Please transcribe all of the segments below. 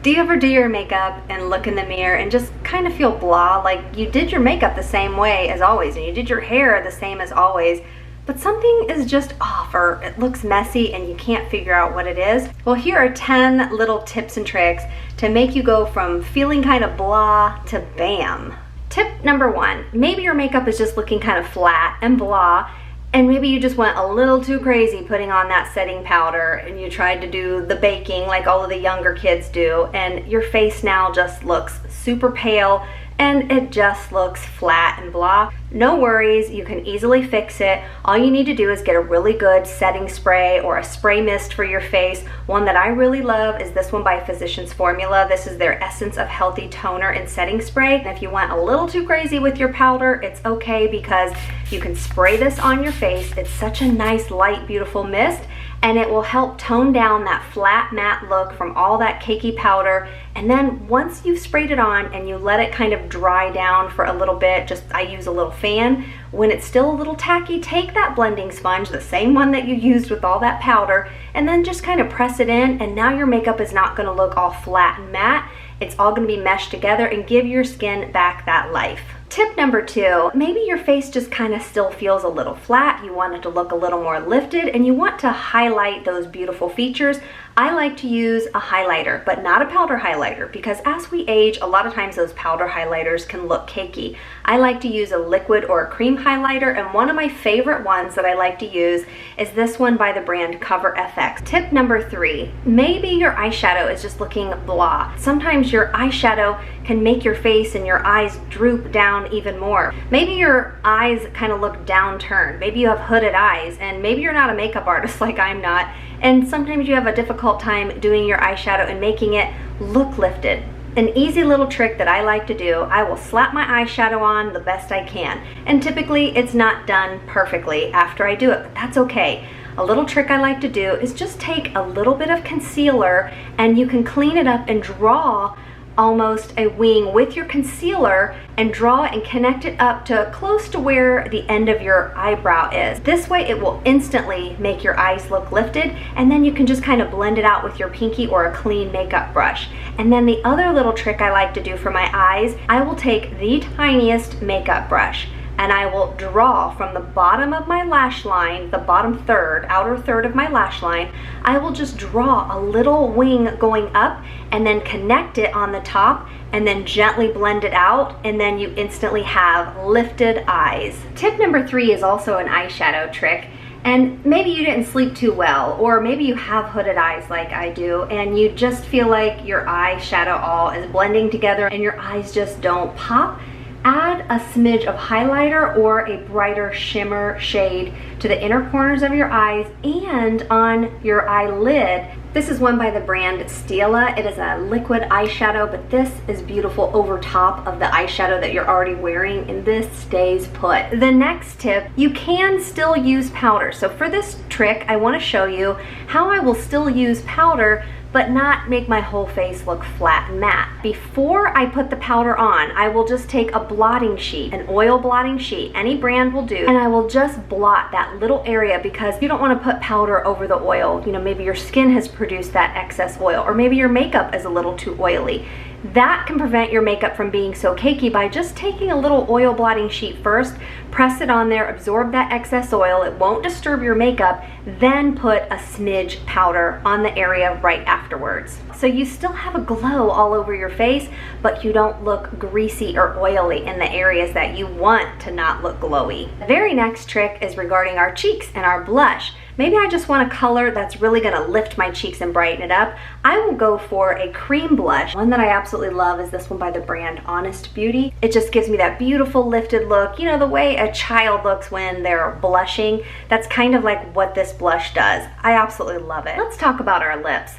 Do you ever do your makeup and look in the mirror and just kind of feel blah, like you did your makeup the same way as always and you did your hair the same as always, but something is just off or it looks messy and you can't figure out what it is? Well, here are 10 little tips and tricks to make you go from feeling kind of blah to bam. Tip number 1, maybe your makeup is just looking kind of flat and blah, and maybe you just went a little too crazy putting on that setting powder and you tried to do the baking like all of the younger kids do, and your face now just looks super pale and it just looks flat and blah. No worries, you can easily fix it. All you need to do is get a really good setting spray or a spray mist for your face. One that I really love is this one by Physicians Formula. This is their Essence of Healthy Toner and Setting Spray. And if you went a little too crazy with your powder, it's okay because you can spray this on your face. It's such a nice, light, beautiful mist, and it will help tone down that flat matte look from all that cakey powder. And then once you've sprayed it on and you let it kind of dry down for a little bit, I use a little fan, when it's still a little tacky, take that blending sponge, the same one that you used with all that powder, and then just kind of press it in, and now your makeup is not gonna look all flat and matte. It's all gonna be meshed together and give your skin back that life. Tip number 2, maybe your face just kind of still feels a little flat, you want it to look a little more lifted, and you want to highlight those beautiful features. I like to use a highlighter, but not a powder highlighter, because as we age, a lot of times those powder highlighters can look cakey. I like to use a liquid or a cream highlighter, and one of my favorite ones that I like to use is this one by the brand Cover FX. Tip number 3, maybe your eyeshadow is just looking blah. Sometimes your eyeshadow can make your face and your eyes droop down even more. Maybe your eyes kind of look downturned. Maybe you have hooded eyes, and maybe you're not a makeup artist like I'm not, and sometimes you have a difficult time doing your eyeshadow and making it look lifted. An easy little trick that I like to do, I will slap my eyeshadow on the best I can, and typically it's not done perfectly after I do it, but that's okay. A little trick I like to do is just take a little bit of concealer and you can clean it up and draw almost a wing with your concealer and draw and connect it up to close to where the end of your eyebrow is. This way it will instantly make your eyes look lifted, and then you can just kind of blend it out with your pinky or a clean makeup brush. And then the other little trick I like to do for my eyes, I will take the tiniest makeup brush and I will draw from the bottom of my lash line, the bottom third, outer third of my lash line, I will just draw a little wing going up and then connect it on the top and then gently blend it out, and then you instantly have lifted eyes. Tip number 3 is also an eyeshadow trick. And maybe you didn't sleep too well, or maybe you have hooded eyes like I do, and you just feel like your eyeshadow all is blending together and your eyes just don't pop. Add a smidge of highlighter or a brighter shimmer shade to the inner corners of your eyes and on your eyelid. This is one by the brand Stila. It is a liquid eyeshadow, but this is beautiful over top of the eyeshadow that you're already wearing, and this stays put. The next tip, you can still use powder. So for this trick, I want to show you how I will still use powder but not make my whole face look flat and matte. Before I put the powder on, I will just take a blotting sheet, an oil blotting sheet, any brand will do, and I will just blot that little area because you don't want to put powder over the oil. You know, maybe your skin has produced that excess oil, or maybe your makeup is a little too oily. That can prevent your makeup from being so cakey by just taking a little oil blotting sheet first, press it on there, absorb that excess oil, it won't disturb your makeup, then put a smidge powder on the area right afterwards. So you still have a glow all over your face, but you don't look greasy or oily in the areas that you want to not look glowy. The very next trick is regarding our cheeks and our blush. Maybe I just want a color that's really gonna lift my cheeks and brighten it up. I will go for a cream blush. One that I absolutely love is this one by the brand Honest Beauty. It just gives me that beautiful lifted look, you know, the way a child looks when they're blushing. That's kind of like what this blush does. I absolutely love it. Let's talk about our lips.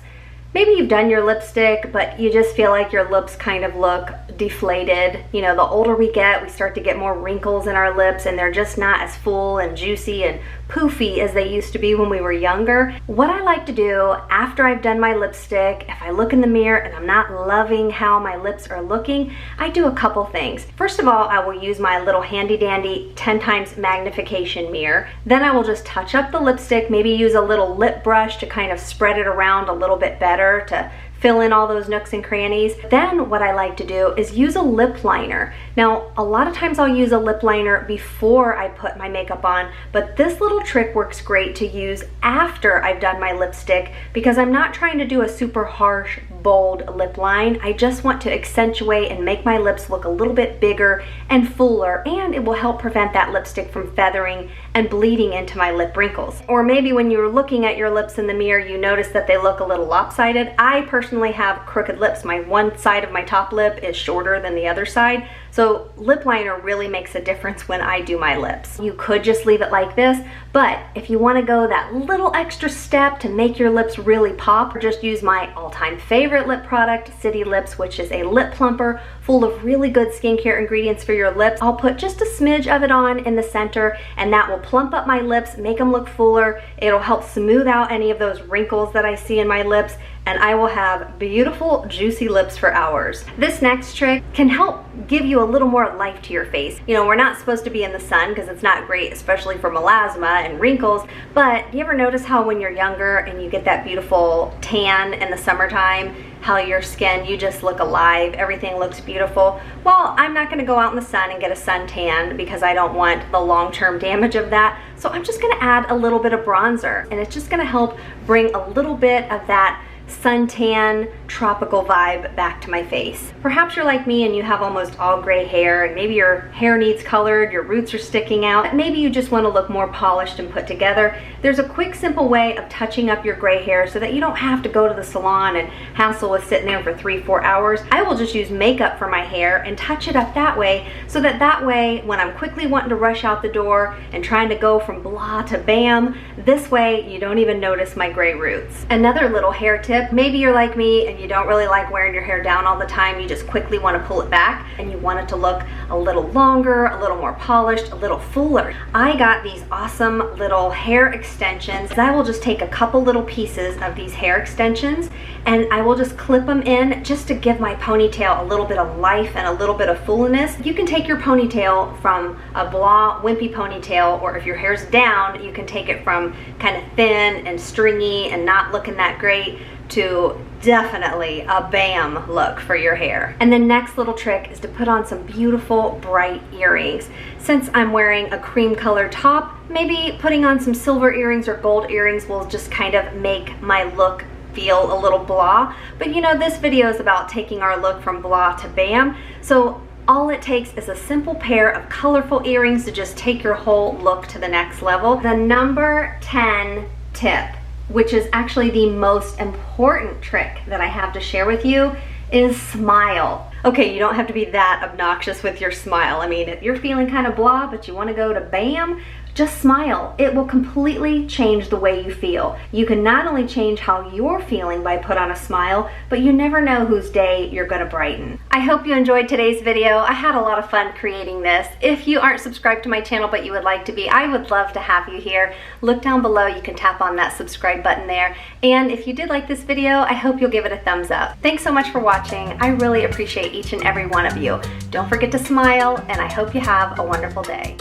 Maybe you've done your lipstick, but you just feel like your lips kind of look deflated. You know, the older we get, we start to get more wrinkles in our lips and they're just not as full and juicy and poofy as they used to be when we were younger. What I like to do after I've done my lipstick, if I look in the mirror and I'm not loving how my lips are looking, I do a couple things. First of all, I will use my little handy dandy 10 times magnification mirror. Then I will just touch up the lipstick, maybe use a little lip brush to kind of spread it around a little bit better to fill in all those nooks and crannies. Then what I like to do is use a lip liner. Now, a lot of times I'll use a lip liner before I put my makeup on, but this little trick works great to use after I've done my lipstick because I'm not trying to do a super harsh, bold lip line. I just want to accentuate and make my lips look a little bit bigger and fuller, and it will help prevent that lipstick from feathering and bleeding into my lip wrinkles. Or maybe when you're looking at your lips in the mirror, you notice that they look a little lopsided. I personally have crooked lips. My one side of my top lip is shorter than the other side. So lip liner really makes a difference when I do my lips. You could just leave it like this, but if you want to go that little extra step to make your lips really pop, just use my all-time favorite lip product, City Lips, which is a lip plumper full of really good skincare ingredients for your lips. I'll put just a smidge of it on in the center, and that will plump up my lips, make them look fuller. It'll help smooth out any of those wrinkles that I see in my lips, and I will have beautiful, juicy lips for hours. This next trick can help give you a little more life to your face. You know, we're not supposed to be in the sun because it's not great, especially for melasma and wrinkles, but do you ever notice how when you're younger and you get that beautiful tan in the summertime, how your skin, you just look alive, everything looks beautiful? Well, I'm not gonna go out in the sun and get a suntan because I don't want the long-term damage of that, so I'm just gonna add a little bit of bronzer, and it's just gonna help bring a little bit of that suntan tropical vibe back to my face. Perhaps you're like me and you have almost all gray hair, and maybe your hair needs colored, your roots are sticking out, maybe you just want to look more polished and put together. There's a quick, simple way of touching up your gray hair so that you don't have to go to the salon and hassle with sitting there for 3-4 hours. I will just use makeup for my hair and touch it up that way, so that way when I'm quickly wanting to rush out the door and trying to go from blah to bam, this way you don't even notice my gray roots. Another little hair tip, maybe you're like me and you don't really like wearing your hair down all the time, you just quickly want to pull it back and you want it to look a little longer, a little more polished, a little fuller. I got these awesome little hair extensions. I will just take a couple little pieces of these hair extensions and I will just clip them in just to give my ponytail a little bit of life and a little bit of fullness. You can take your ponytail from a blah, wimpy ponytail, or if your hair's down, you can take it from kind of thin and stringy and not looking that great to definitely a bam look for your hair. And the next little trick is to put on some beautiful bright earrings. Since I'm wearing a cream colored top, maybe putting on some silver earrings or gold earrings will just kind of make my look feel a little blah. But you know, this video is about taking our look from blah to bam, so all it takes is a simple pair of colorful earrings to just take your whole look to the next level. The number 10 tip, which is actually the most important trick that I have to share with you, is smile. Okay, you don't have to be that obnoxious with your smile. I mean, if you're feeling kind of blah, but you want to go to bam, just smile. It will completely change the way you feel. You can not only change how you're feeling by put on a smile, but you never know whose day you're gonna brighten. I hope you enjoyed today's video. I had a lot of fun creating this. If you aren't subscribed to my channel but you would like to be, I would love to have you here. Look down below, you can tap on that subscribe button there. And if you did like this video, I hope you'll give it a thumbs up. Thanks so much for watching. I really appreciate each and every one of you. Don't forget to smile, and I hope you have a wonderful day.